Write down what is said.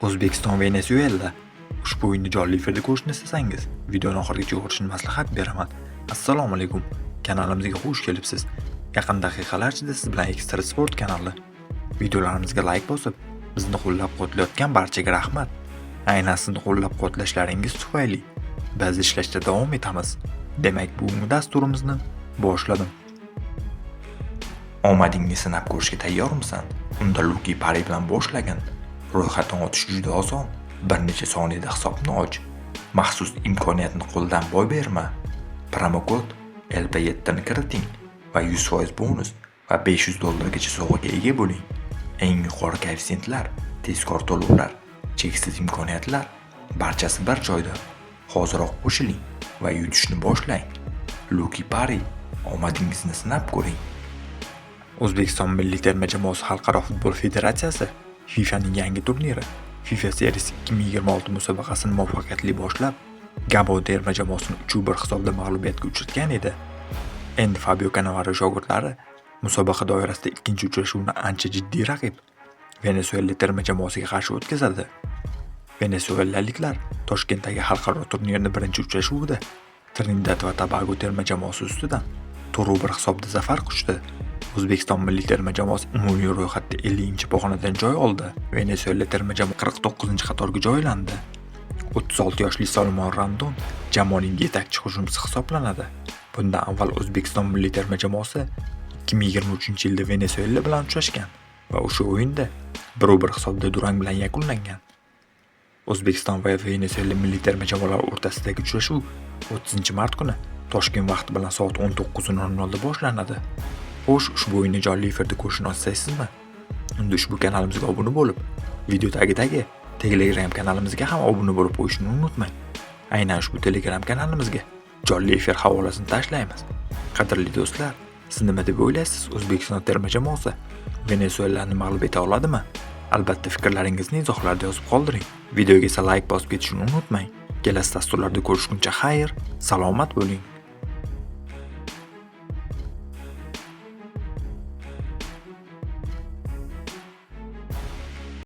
O'zbekiston Venesuela. Ushbu o'yinni jonli efirda ko'rishni istasangiz, videoni oxirigacha ko'rishni maslahat beraman. Assalomu alaykum. Kanalimizga xush kelibsiz. Yaqin daqiqalar ichida siz bilan Ekstra Sport kanali. Videolarimizga like bosib, bizni qo'llab-quvvatlayotgan barchaga rahmat. Aynan sizni qo'llab-quvvatlashlaringiz tufayli biz ishlashda davom etamiz. Demak, bugungi dasturimizni boshladim. Omadingni sinab ko'rishga tayyormisan? Unda Luki Pari bilan boshlagan. Ro'yxatdan o'tish juda oson. Bir necha soniyada hisobni och. Maxsus imkoniyatni qo'ldan boy berma. Promokod LP7 ni kiriting va 100% bonus va $500 sovg'aga ega bo'ling. Eng yuqori koeffitsiyentlar, tezkor to'lovlar, cheksiz imkoniyatlar, barchasi bir joyda. Hoziroq qo'shiling va yutishni boshlang. Luki Pari, omadingizni sinab ko'ring. O'zbekiston milliy terma jamoasi Xalqaro futbol federatsiyasi FIFAning yangi turniri FIFA Series 2026 musobaqasini muvaffaqiyatli boshlab, Gabon terma jamoasini 3-1 hisobda mag'lubiyatga uchratgan edi. Endi Fabio Cannavaro shogirdlari musobaqa doirasida ikkinchi uchrashuvni ancha jiddiy raqib Venesuela terma jamoasiga qarshi o'tkazadi. Venesuelaliklar Toshkentdagi xalqaro turnirning birinchi uchrashuvida Trinidad va Tobago terma jamoasi ustidan 4-1 hisobda zafar quchdi. O'zbekiston milliy terma jamoasi umumiy ro'yxatda 50-pog'onadan joy oldi. Venesuela terma jamoasi 49-qatorga joylandi. 36 yoshli Salomon Rondon jamoaning yetakchi hujumchisi hisoblanadi. Bundan avval O'zbekiston milliy terma jamoasi 2023-yilda Venesuela bilan uchrashgan va o'sha o'yinda 1-1 hisobda durang bilan yakunlangan. O'zbekiston va Venesuela milliy terma jamoalari o'rtasidagi uchrashuv 30-mart kuni Toshkent vaqti bilan soat 19:00 da boshlanadi. Xo'sh, ushbu o'yinni jonli efirda ko'rishni istaysizmi? Unda ushbu kanalimizga obuna bo'lib, video tagidagi Telegram kanalimizga ham obuna bo'lib qo'yishni unutmang. Aynan ushbu Telegram kanalimizga jonli efir havolasini tashlaymiz. Qadrli do'stlar, siz nima deb o'ylaysiz? O'zbekiston terma jamoasi Venesuelani mag'lub eta oladimi? Albatta fikrlaringizni izohlarda yozib qoldiring. Videoga esa like bosib ketishni unutmang. Kelasi dasturlarda ko'rishguncha xayr, salomat bo'ling.